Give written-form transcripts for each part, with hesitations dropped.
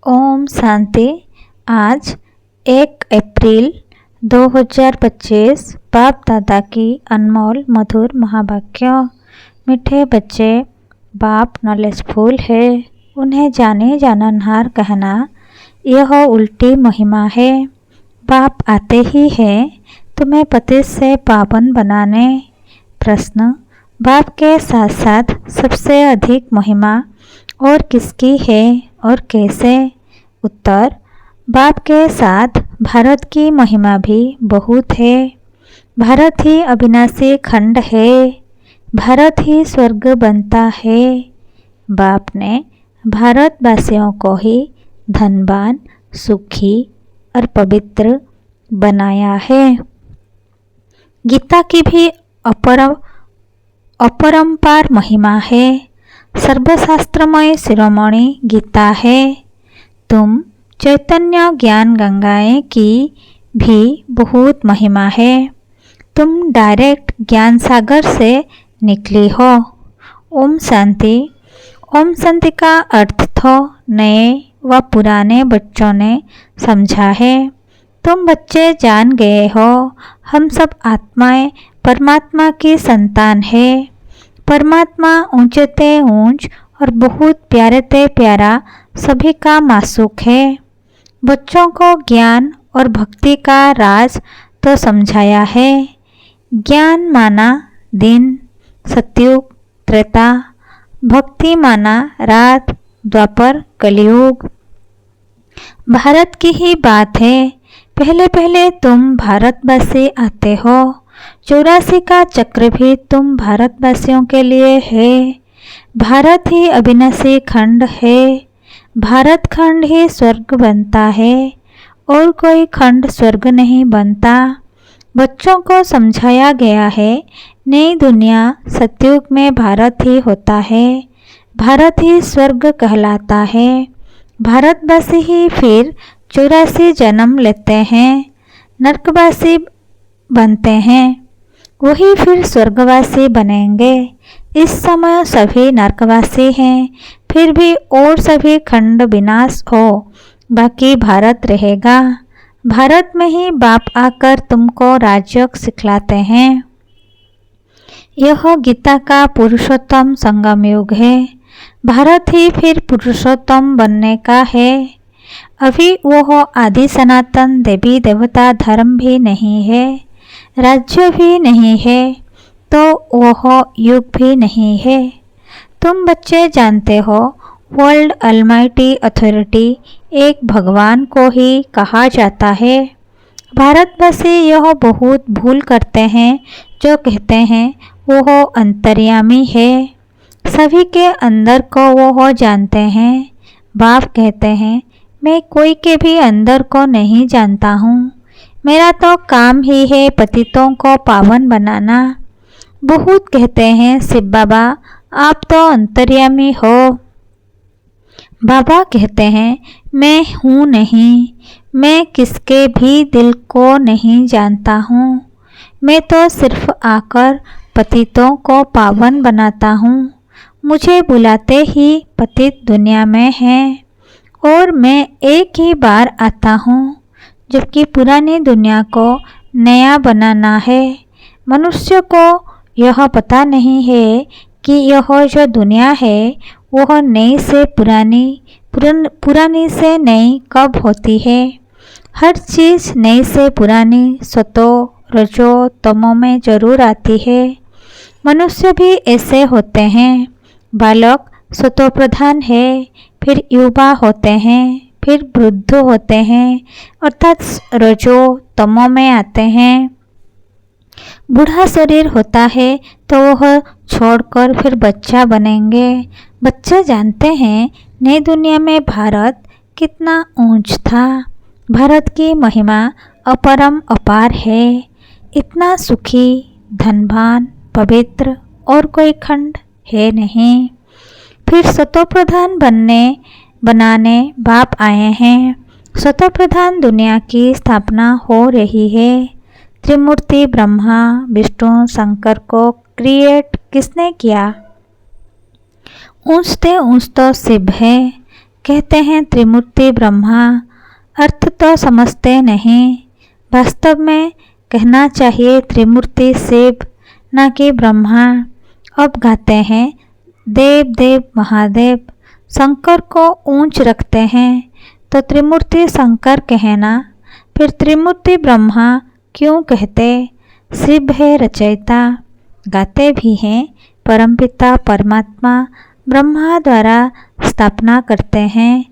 ओम शांति। आज 1 अप्रैल 2025 बाप दादा की अनमोल मधुर महावाक्य। मीठे बच्चे, बाप नॉलेजफुल है, उन्हें जाने जाननहार कहना यह उल्टी महिमा है। बाप आते ही है तुम्हें पतित से पावन बनाने। प्रश्न: बाप के साथ साथ सबसे अधिक महिमा और किसकी है और कैसे? उत्तर: बाप के साथ भारत की महिमा भी बहुत है। भारत ही अविनाशी खंड है, भारत ही स्वर्ग बनता है। बाप ने भारतवासियों को ही धनवान, सुखी और पवित्र बनाया है। गीता की भी अपरंपार महिमा है। सर्वशास्त्रमय शिरोमणि गीता है। तुम चैतन्य ज्ञान गंगाएं की भी बहुत महिमा है। तुम डायरेक्ट ज्ञान सागर से निकली हो। ओम शांति। ओम शांति का अर्थ तो नए व पुराने बच्चों ने समझा है। तुम बच्चे जान गए हो, हम सब आत्माएं परमात्मा की संतान है। परमात्मा ऊंचे ते ऊंच और बहुत प्यारे ते प्यारा सभी का मासूक है। बच्चों को ज्ञान और भक्ति का राज तो समझाया है। ज्ञान माना दिन, सतयुग, त्रेता, भक्ति माना रात, द्वापर, कलयुग। भारत की ही बात है। पहले पहले तुम भारतवासी आते हो। 84 का चक्र भी तुम भारतवासियों के लिए है। भारत ही अविनाशी खंड है। भारत खंड ही स्वर्ग बनता है और कोई खंड स्वर्ग नहीं बनता। बच्चों को समझाया गया है, नई दुनिया सतयुग में भारत ही होता है। भारत ही स्वर्ग कहलाता है। भारतवासी ही फिर 84 जन्म लेते हैं, नरकवासी बनते हैं, वही फिर स्वर्गवासी बनेंगे। इस समय सभी नरकवासी हैं, फिर भी और सभी खंड विनाश हो, बाकी भारत रहेगा। भारत में ही बाप आकर तुमको राजयोग सिखलाते हैं। यह गीता का पुरुषोत्तम संगम युग है। भारत ही फिर पुरुषोत्तम बनने का है। अभी वह आदि सनातन देवी देवता धर्म भी नहीं है, राज्य भी नहीं है, तो वह युग भी नहीं है। तुम बच्चे जानते हो, वर्ल्ड अलमाइटी अथॉरिटी एक भगवान को ही कहा जाता है। भारतवासी यह बहुत भूल करते हैं जो कहते हैं वह अंतर्यामी है, सभी के अंदर को वह जानते हैं। बाप कहते हैं, मैं कोई के भी अंदर को नहीं जानता हूँ। मेरा तो काम ही है पतितों को पावन बनाना। बहुत कहते हैं, शिव बाबा आप तो अंतर्यामी हो। बाबा कहते हैं, मैं हूँ नहीं, मैं किसके भी दिल को नहीं जानता हूँ। मैं तो सिर्फ आकर पतितों को पावन बनाता हूँ। मुझे बुलाते ही पतित दुनिया में हैं और मैं एक ही बार आता हूँ, जबकि पुरानी दुनिया को नया बनाना है। मनुष्य को यह पता नहीं है कि यह जो दुनिया है वह नई से पुरानी, पुरानी से नई कब होती है। हर चीज़ नई से पुरानी सतो रजो तमो में जरूर आती है। मनुष्य भी ऐसे होते हैं। बालक सतो प्रधान है, फिर युवा होते हैं, फिर वृद्ध होते हैं, अर्थात रजो तमो में आते हैं। बूढ़ा शरीर होता है तो वह छोड़कर फिर बच्चा बनेंगे। बच्चे जानते हैं नई दुनिया में भारत कितना ऊंच था। भारत की महिमा अपरम अपार है। इतना सुखी, धनवान, पवित्र और कोई खंड है नहीं। फिर सतोप्रधान बनाने बाप आए हैं। सतोप्रधान दुनिया की स्थापना हो रही है। त्रिमूर्ति ब्रह्मा विष्णु शंकर को क्रिएट किसने किया? ऊंच ते ऊंच तो शिव है। कहते हैं त्रिमूर्ति ब्रह्मा, अर्थ तो समझते नहीं। वास्तव में कहना चाहिए त्रिमूर्ति शिव, न कि ब्रह्मा। अब गाते हैं देव देव महादेव, शंकर को ऊंच रखते हैं तो त्रिमूर्ति शंकर कहना, फिर त्रिमूर्ति ब्रह्मा क्यों कहते? शिव है रचयिता। गाते भी हैं परमपिता परमात्मा ब्रह्मा द्वारा स्थापना करते हैं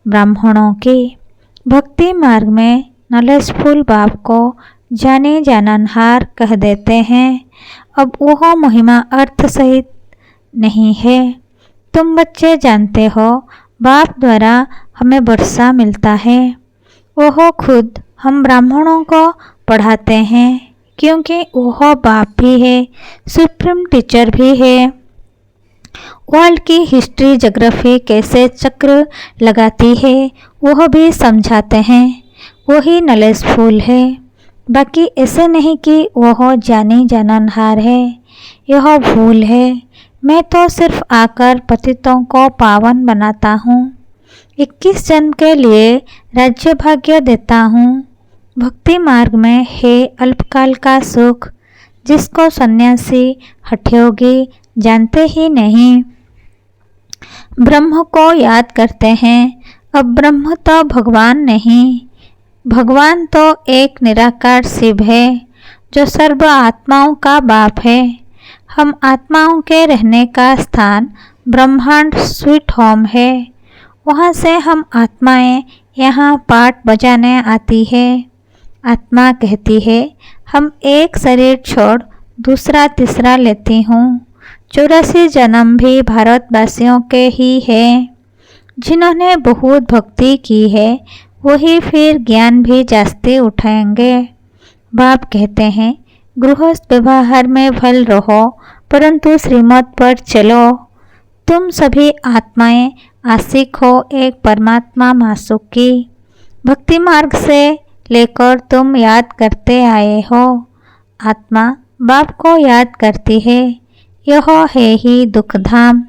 ब्राह्मणों की। भक्ति मार्ग में नॉलेजफुल बाप को जाने जाननहार कह देते हैं। अब वह महिमा अर्थ सहित नहीं है। तुम बच्चे जानते हो बाप द्वारा हमें वर्षा मिलता है। वह खुद हम ब्राह्मणों को पढ़ाते हैं, क्योंकि वह बाप भी है, सुप्रीम टीचर भी है। वर्ल्ड की हिस्ट्री ज्योग्राफी कैसे चक्र लगाती है वह भी समझाते हैं। वही नॉलेजफुल है। बाकी ऐसे नहीं कि वह जाने जाननहार है, यह भूल है। मैं तो सिर्फ आकर पतितों को पावन बनाता हूँ। 21 जन्म के लिए राज्य भाग्य देता हूँ। भक्ति मार्ग में है अल्पकाल का सुख, जिसको सन्यासी हठयोगी जानते ही नहीं। ब्रह्म को याद करते हैं। अब ब्रह्म तो भगवान नहीं, भगवान तो एक निराकार शिव है, जो सर्व आत्माओं का बाप है। हम आत्माओं के रहने का स्थान ब्रह्मांड स्वीट होम है। वहाँ से हम आत्माएं यहाँ पाठ बजाने आती है। आत्मा कहती है हम एक शरीर छोड़ दूसरा तीसरा लेती हूँ। 84 जन्म भी भारतवासियों के ही हैं। जिन्होंने बहुत भक्ति की है वही फिर ज्ञान भी जास्ती उठाएंगे। बाप कहते हैं गृहस्थ व्यवहार में भल रहो, परंतु श्रीमत पर चलो। तुम सभी आत्माएं आशिक हो एक परमात्मा मासूक की। भक्ति मार्ग से लेकर तुम याद करते आए हो। आत्मा बाप को याद करती है, यह है ही दुखधाम।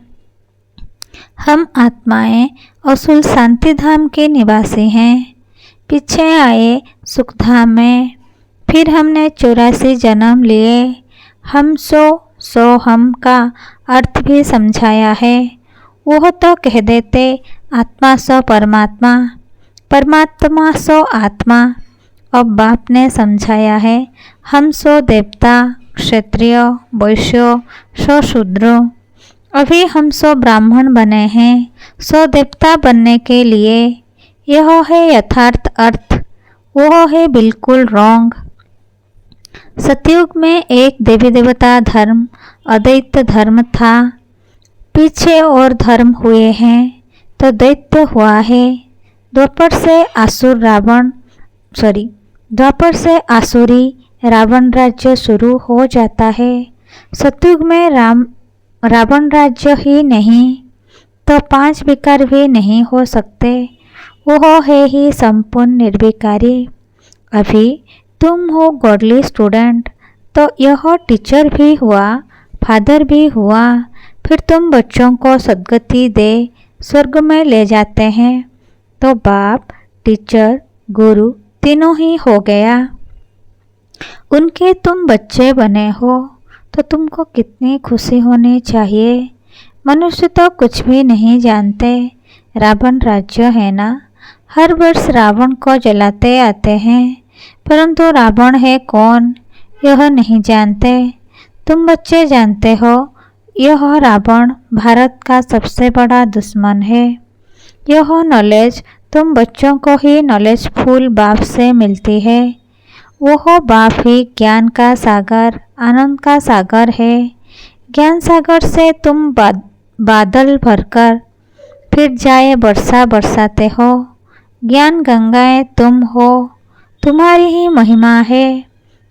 हम आत्माएं असुल शांति धाम के निवासी हैं। पीछे आए सुखधाम में, फिर हमने 84 जन्म लिए। हम सो हम का अर्थ भी समझाया है। वह तो कह देते आत्मा सो परमात्मा, परमात्मा सो आत्मा। अब बाप ने समझाया है हम सो देवता, क्षत्रिय, वैश्य, सो शूद्र। अभी हम सो ब्राह्मण बने हैं, सो देवता बनने के लिए। यह है यथार्थ अर्थ, वह है बिल्कुल रॉन्ग। सतयुग में एक देवी देवता धर्म अद्वैत धर्म था। पीछे और धर्म हुए हैं तो दैत्य हुआ है। द्वापर से आसुरी रावण राज्य शुरू हो जाता है। सतयुग में रावण राज्य ही नहीं तो 5 विकार भी नहीं हो सकते। वह है ही संपूर्ण निर्विकारी। अभी तुम हो गॉडली स्टूडेंट, तो यह टीचर भी हुआ, फादर भी हुआ। फिर तुम बच्चों को सद्गति दे स्वर्ग में ले जाते हैं, तो बाप, टीचर, गुरु तीनों ही हो गया। उनके तुम बच्चे बने हो तो तुमको कितनी खुशी होनी चाहिए। मनुष्य तो कुछ भी नहीं जानते। रावण राज्य है ना, हर वर्ष रावण को जलाते आते हैं, परंतु रावण है कौन यह नहीं जानते। तुम बच्चे जानते हो यह रावण भारत का सबसे बड़ा दुश्मन है। यह नॉलेज तुम बच्चों को ही नॉलेजफुल बाप से मिलती है। वह बाप ही ज्ञान का सागर, आनंद का सागर है। ज्ञान सागर से तुम बादल भरकर फिर जाए वर्षा बरसाते हो। ज्ञान गंगाएं तुम हो, तुम्हारी ही महिमा है।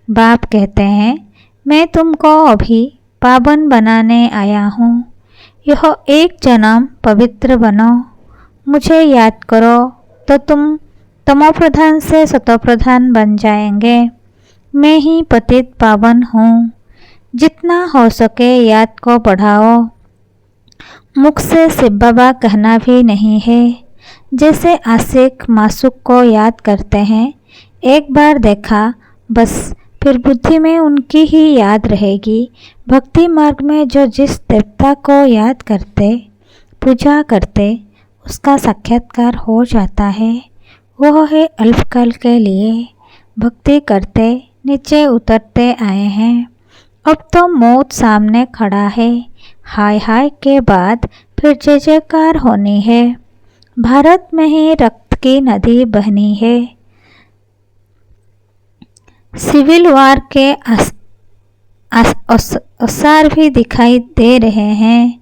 बाप कहते हैं मैं तुमको अभी पावन बनाने आया हूँ। यह एक जन्म पवित्र बनो, मुझे याद करो तो तुम तमोप्रधान से सतोप्रधान बन जाएंगे। मैं ही पतित पावन हूँ। जितना हो सके याद को बढ़ाओ। मुख से शिव बाबा कहना भी नहीं है, जैसे आशिक मासूक को याद करते हैं, एक बार देखा बस, फिर बुद्धि में उनकी ही याद रहेगी। भक्ति मार्ग में जो जिस देवता को याद करते, पूजा करते, उसका साक्षात्कार हो जाता है। वह है अल्पकाल के लिए भक्ति करते नीचे उतरते आए हैं। अब तो मौत सामने खड़ा है। हाय हाय के बाद फिर जय जयकार होनी है। भारत में ही रक्त की नदी बहनी है। सिविल वार के आसार भी दिखाई दे रहे हैं।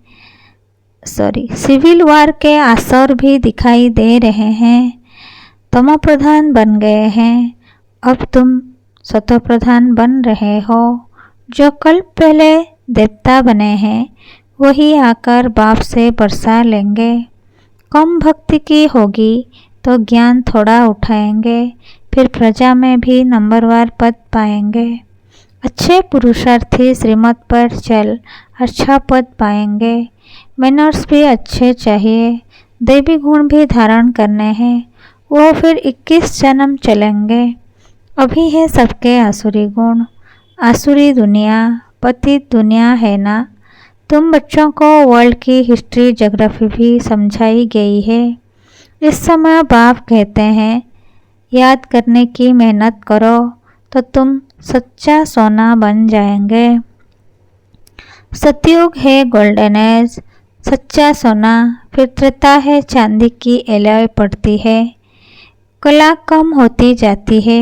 सिविल वार के आसार भी दिखाई दे रहे हैं। तमो प्रधान बन गए हैं, अब तुम सतो प्रधान बन रहे हो। जो कल पहले देवता बने हैं, वही आकर बाप से बरसा लेंगे। कम भक्ति की होगी तो ज्ञान थोड़ा उठाएंगे, फिर प्रजा में भी नंबरवार पद पाएंगे। अच्छे पुरुषार्थी श्रीमत पर चल अच्छा पद पाएंगे। मैनर्स भी अच्छे चाहिए, दैवी गुण भी धारण करने हैं। वो फिर 21 जन्म चलेंगे। अभी है सबके आसुरी गुण। आसुरी दुनिया, पतित दुनिया है ना। तुम बच्चों को वर्ल्ड की हिस्ट्री ज्योग्राफी भी समझाई गई है। इस समय बाप कहते हैं, याद करने की मेहनत करो तो तुम सच्चा सोना बन जाएंगे। सतयुग है गोल्डन एज, सच्चा सोना। फिर त्रेता है चांदी की एलॉय पड़ती है। कला कम होती जाती है।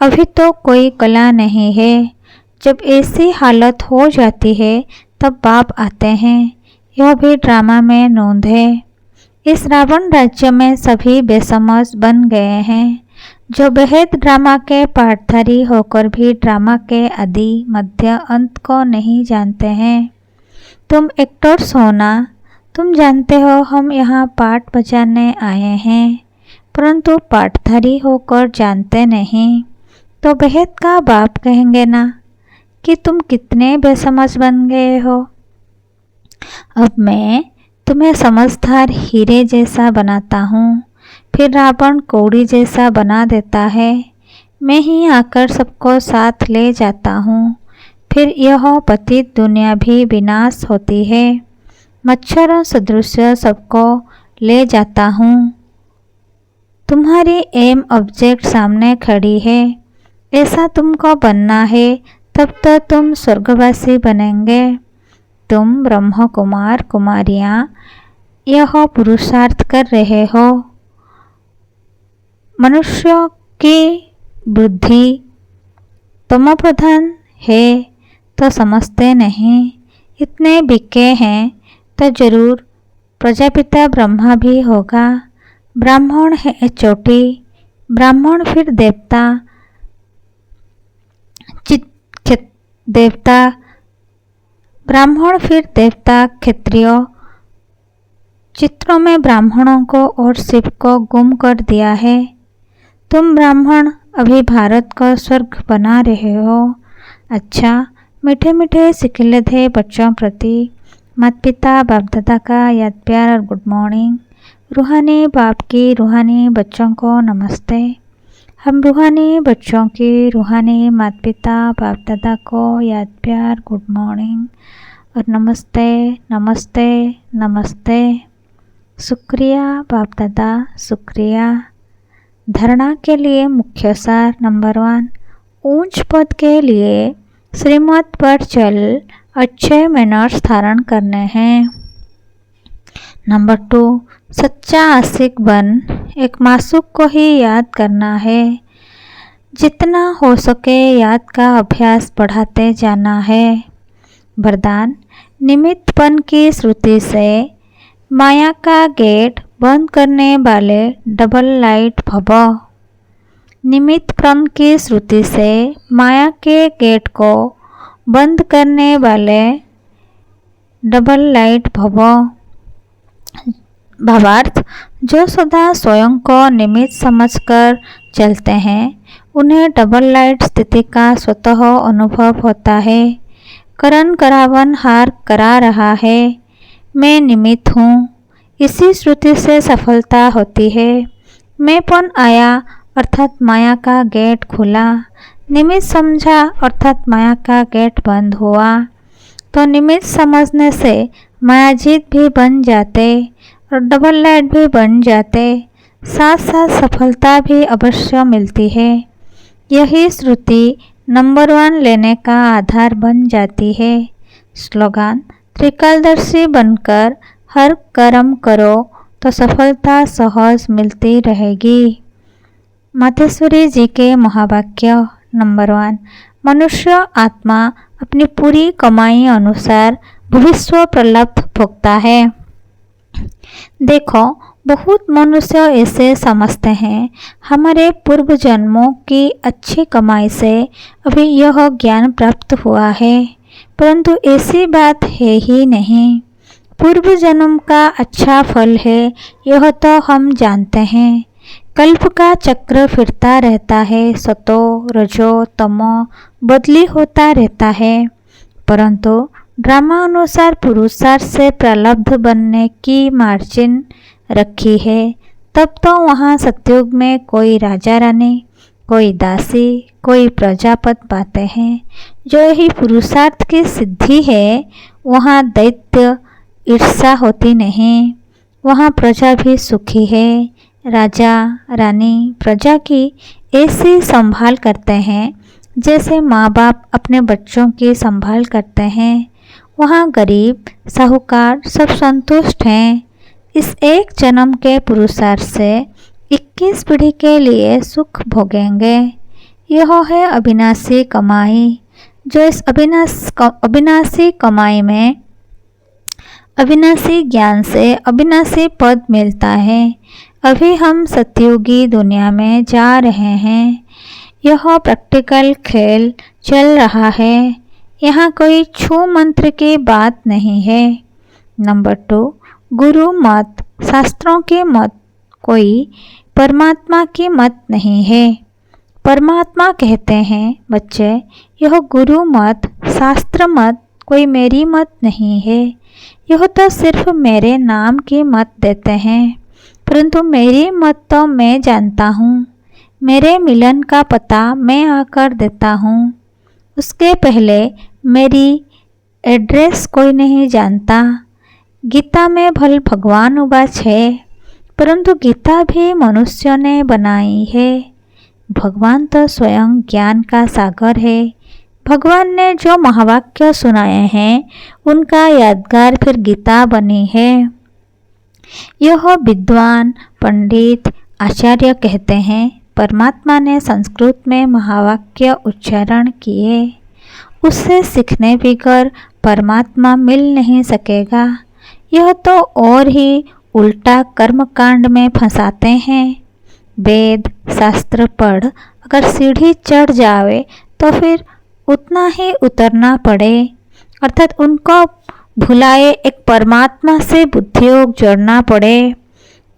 अभी तो कोई कला नहीं है। जब ऐसी हालत हो जाती है तब बाप आते हैं। यह भी ड्रामा में नोंद है। इस रावण राज्य में सभी बेसमझ बन गए हैं, जो बेहद ड्रामा के पाठधारी होकर भी ड्रामा के आदि मध्य अंत को नहीं जानते हैं। तुम एक्टर्स हो ना, तुम जानते हो हम यहाँ पाठ बजाने आए हैं, परंतु पाठधारी होकर जानते नहीं, तो बेहद का बाप कहेंगे ना कि तुम कितने बेसमझ बन गए हो। अब मैं तुम्हें समझदार हीरे जैसा बनाता हूँ, फिर रावण कौड़ी जैसा बना देता है। मैं ही आकर सबको साथ ले जाता हूँ, फिर यह पतित दुनिया भी विनाश होती है। मच्छरों सदृश सबको ले जाता हूँ। तुम्हारी एम ऑब्जेक्ट सामने खड़ी है। ऐसा तुमको बनना है, तब तो तुम स्वर्गवासी बनेंगे। तुम ब्रह्म कुमार कुमारियाँ यह पुरुषार्थ कर रहे हो। मनुष्यों की बुद्धि तमोप्रधान है तो समझते नहीं। इतने बिके हैं तो जरूर प्रजापिता ब्रह्मा भी होगा। ब्राह्मण है चोटी, ब्राह्मण फिर देवता, देवता ब्राह्मण फिर देवता क्षत्रिय। चित्रों में ब्राह्मणों को और शिव को गुम कर दिया है। तुम ब्राह्मण अभी भारत को स्वर्ग बना रहे हो। अच्छा, मीठे मीठे सिखिले थे बच्चों प्रति माता पिता बाप दादा का याद प्यार और गुड मॉर्निंग। रूहानी बाप की रूहानी बच्चों को नमस्ते। हम रूहानी बच्चों की रूहानी माता पिता बाप दादा को याद प्यार गुड मॉर्निंग और नमस्ते नमस्ते नमस्ते। शुक्रिया बाप दादा, शुक्रिया। धारणा के लिए मुख्य सार नंबर 1, ऊंच पद के लिए श्रीमत पर चल अच्छे मैनर्स धारण करने हैं। नंबर 2, सच्चा आशिक बन एक मासूक को ही याद करना है। जितना हो सके याद का अभ्यास बढ़ाते जाना है। वरदान, निमित्तपन की श्रुति से माया का गेट बंद करने वाले डबल लाइट भव। निमित्तपन की श्रुति से माया के गेट को बंद करने वाले डबल लाइट भव। भावार्थ, जो सदा स्वयं को निमित्त समझकर चलते हैं, उन्हें डबल लाइट स्थिति का स्वतः अनुभव होता है। करण करावन हार करा रहा है, मैं निमित्त हूँ। इसी श्रुति से सफलता होती है। मैंपन आया अर्थात माया का गेट खुला, निमित्त समझा अर्थात माया का गेट बंद हुआ। तो निमित्त समझने से मायाजीत भी बन जाते और डबल लाइट भी बन जाते, साथ साथ सफलता भी अवश्य मिलती है। यही श्रुति नंबर 1 लेने का आधार बन जाती है। स्लोगन: त्रिकालदर्शी बनकर हर कर्म करो तो सफलता सहज मिलती रहेगी। मातेश्वरी जी के महावाक्य नंबर 1: मनुष्य आत्मा अपनी पूरी कमाई अनुसार भविष्य प्रलब्ध भोगता है। देखो, बहुत मनुष्य ऐसे समझते हैं हमारे पूर्व जन्मों की अच्छी कमाई से अभी यह ज्ञान प्राप्त हुआ है, परंतु ऐसी बात है ही नहीं। पूर्व जन्म का अच्छा फल है यह तो हम जानते हैं। कल्प का चक्र फिरता रहता है, सतो रजो तमो बदली होता रहता है, परंतु ड्रामा अनुसार पुरुषार्थ से प्रलब्ध बनने की मार्जिन रखी है। तब तो वहाँ सतयुग में कोई राजा रानी, कोई दासी, कोई प्रजापत पाते हैं। जो यही पुरुषार्थ की सिद्धि है वहाँ दैत्य ईर्षा होती नहीं, वहाँ प्रजा भी सुखी है। राजा रानी प्रजा की ऐसी संभाल करते हैं जैसे माँ बाप अपने बच्चों की संभाल करते हैं। वहाँ गरीब साहूकार सब संतुष्ट हैं। इस एक जन्म के पुरुषार्थ से 21 पीढ़ी के लिए सुख भोगेंगे। यह है अविनाशी कमाई। जो इस अविनाशी कमाई में अविनाशी ज्ञान से अविनाशी पद मिलता है। अभी हम सतयुगी दुनिया में जा रहे हैं। यह प्रैक्टिकल खेल चल रहा है। यहाँ कोई छू मंत्र की बात नहीं है। नंबर 2: गुरु मत, शास्त्रों की मत, कोई परमात्मा की मत नहीं है। परमात्मा कहते हैं बच्चे, यह गुरु मत, शास्त्र मत, कोई मेरी मत नहीं है। यह तो सिर्फ मेरे नाम की मत देते हैं, परंतु मेरी मत तो मैं जानता हूँ। मेरे मिलन का पता मैं आकर देता हूँ। उसके पहले मेरी एड्रेस कोई नहीं जानता। गीता में भल भगवान उबाच है, परंतु गीता भी मनुष्य ने बनाई है। भगवान तो स्वयं ज्ञान का सागर है। भगवान ने जो महावाक्य सुनाए हैं उनका यादगार फिर गीता बनी है। यह विद्वान पंडित आचार्य कहते हैं परमात्मा ने संस्कृत में महावाक्य उच्चारण किए। उससे सीखने बगैर परमात्मा मिल नहीं सकेगा। यह तो और ही उल्टा कर्मकांड में फंसाते हैं। वेद शास्त्र पढ़ अगर सीढ़ी चढ़ जावे तो फिर उतना ही उतरना पड़े, अर्थात उनको भुलाए एक परमात्मा से बुद्धियोग जोड़ना पड़े,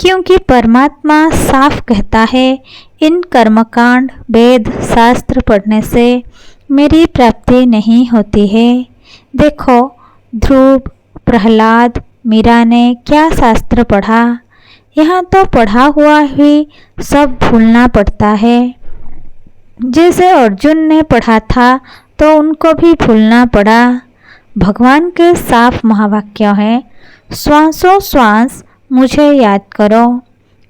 क्योंकि परमात्मा साफ कहता है इन कर्मकांड वेद शास्त्र पढ़ने से मेरी प्राप्ति नहीं होती है। देखो, ध्रुव प्रहलाद मीरा ने क्या शास्त्र पढ़ा, यहाँ तो पढ़ा हुआ ही सब भूलना पड़ता है। जैसे अर्जुन ने पढ़ा था तो उनको भी भूलना पड़ा। भगवान के साफ महावाक्य है, श्वासों श्वास मुझे याद करो।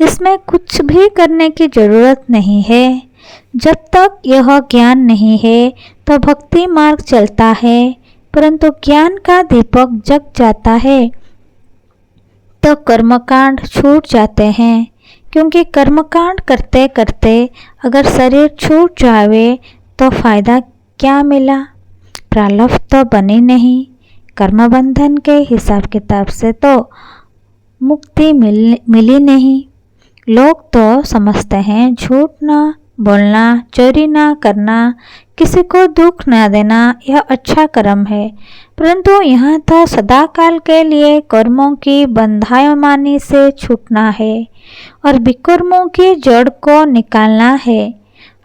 इसमें कुछ भी करने की जरूरत नहीं है। जब तक यह ज्ञान नहीं है तो भक्ति मार्ग चलता है, परंतु ज्ञान का दीपक जग जाता है तो कर्मकांड छूट जाते हैं। क्योंकि कर्मकांड करते करते अगर शरीर छूट जावे तो फायदा क्या मिला, प्रारब्ध तो बनी नहीं। कर्मबंधन के हिसाब किताब से तो मुक्ति मिली नहीं। लोग तो समझते हैं झूठ ना बोलना, चोरी ना करना, किसी को दुख ना देना यह अच्छा कर्म है, परंतु यहाँ तो सदाकाल के लिए कर्मों की बंधायमानी से छूटना है और विकर्मों की जड़ को निकालना है।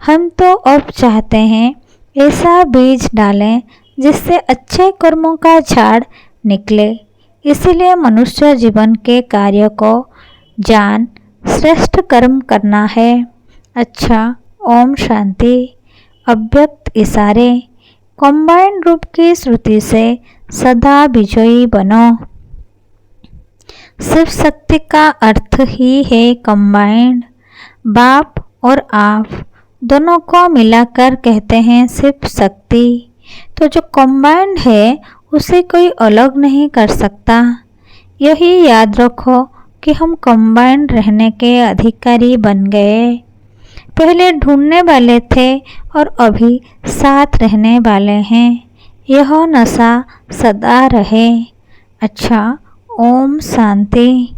हम तो अब चाहते हैं ऐसा बीज डालें जिससे अच्छे कर्मों का झाड़ निकले। इसीलिए मनुष्य जीवन के कार्य को जान श्रेष्ठ कर्म करना है। अच्छा, ओम शांति। अव्यक्त इशारे। कंबाइंड रूप की श्रुति से सदा विजयी बनो। शिव शक्ति का अर्थ ही है कंबाइंड। बाप और आप दोनों को मिलाकर कहते हैं शिव शक्ति। तो जो कंबाइंड है उसे कोई अलग नहीं कर सकता। यही याद रखो कि हम कंबाइंड रहने के अधिकारी बन गए। पहले ढूंढने वाले थे और अभी साथ रहने वाले हैं। यह नशा सदा रहे। अच्छा, ओम शांति।